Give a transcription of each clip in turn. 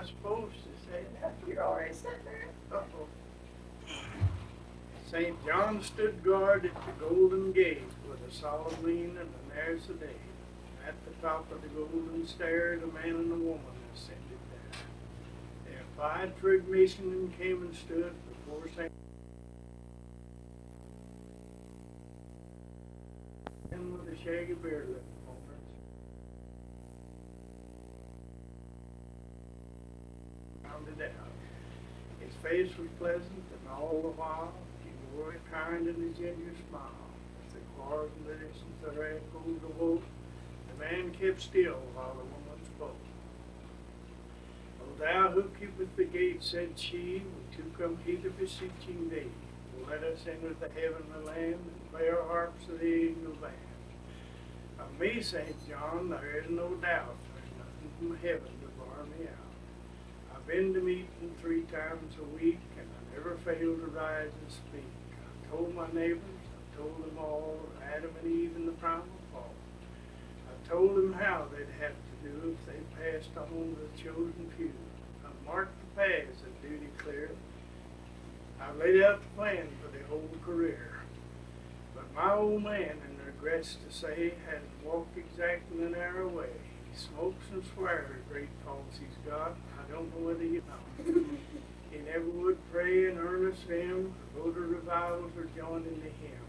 I supposed to say that? You're already sitting there. Uh-oh. St. John stood guard at the golden gate with a solemn mien and an air sedate. At the top of the golden stair, the man and the woman ascended there. They applied for admission and came and stood before St. John with a shaggy beard lip moments. Found it out. His face was pleasant, and all the while he wore a kind and a genuine smile. As the chorus and medicines that echoed the woe, the man kept still while the woman spoke. O thou who keepeth the gate, said she, we too come hither beseeching thee. Let us enter the heavenly land and play our harps of the angel band. Of me, St. John, there is no doubt, there's nothing from heaven to bar me out. I've been to meeting 3 times a week, and I never fail to rise and speak. I've told my neighbors, I've told them all, Adam and Eve in the primal fall. I've told them how they'd have to do if they passed on the chosen few. I've marked the paths of duty clear. I've laid out the plan for the whole career. But my old man, and regrets to say, hasn't walked exactly the narrow way. He smokes and swears great faults he's got. I don't know whether you know. He never would pray in earnest hymn, or go to revivals or join in the hymn.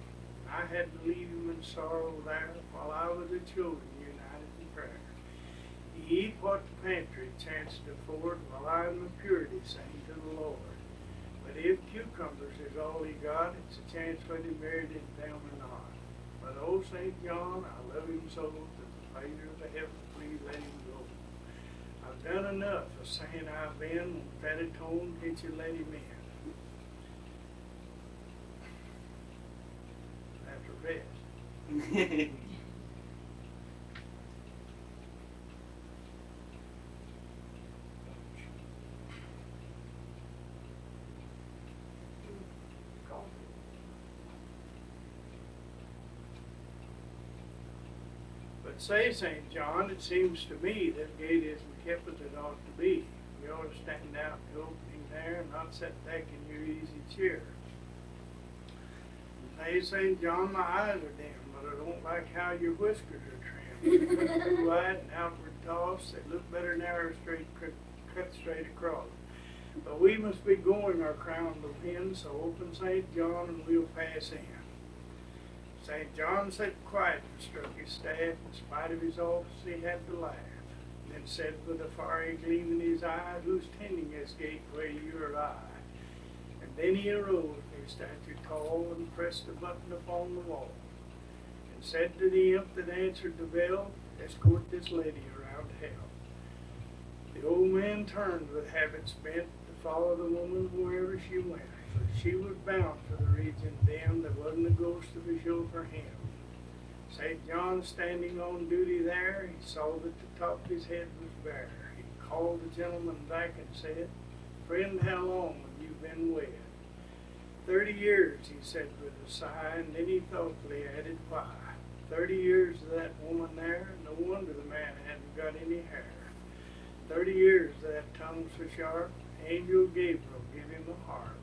I had to leave him in sorrow there, while I was the children united in prayer. He eat what the pantry chanced to afford, while I in the purity sang to the Lord. But if cucumbers is all he got, it's a chance whether he married in them or not. But old St. John, I love him so that the pleasure of the heaven, please let him go. I've done enough of saying I've been, with that atone, can't you let him in? That's a rest. But say, St. John, it seems to me that gate isn't kept as it ought to be. You ought to stand out in the opening there and not sit back in your easy chair. Say, St. John, my eyes are dim, but I don't like how your whiskers are trimmed. Blue-eyed and outward tossed, they look better narrow, straight, cut straight across. But we must be going our crown to win, so open St. John and we'll pass in. St. John sat quiet and struck his staff. In spite of his office, he had to laugh. Then said with a fiery gleam in his eye, who's tending this gateway, you or I? And then he arose, his stature tall, and pressed a button upon the wall, and said to the imp that answered the bell, escort this lady around hell. The old man turned with habit spent to follow the woman wherever she went. For she was bound for the region dim, there wasn't a ghost of a show for him. St. John standing on duty there, he saw that the top of his head was bare. He called the gentleman back and said, friend, how long have you been wed? 30 years, he said with a sigh, and then he thoughtfully added, why? 30 years of that woman there, no wonder the man hadn't got any hair. 30 years of that tongue so sharp, Angel Gabriel give him a harp.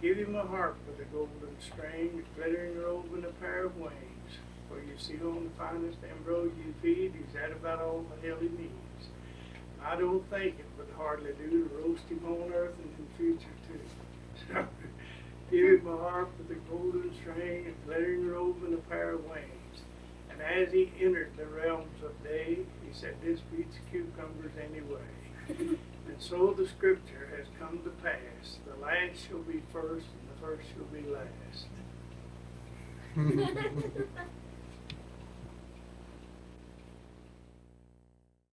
Give him a harp with a golden string, a glittering robe and a pair of wings. For you see on the finest ambrosia feed, he's had about all the hell he needs. I don't think it would hardly do to roast him on earth and in future too. So, give him a harp with a golden string, a glittering robe and a pair of wings. And as he entered the realms of day, he said, this beats cucumbers anyway. And so the scripture has come to pass. The last shall be first, and the first shall be last.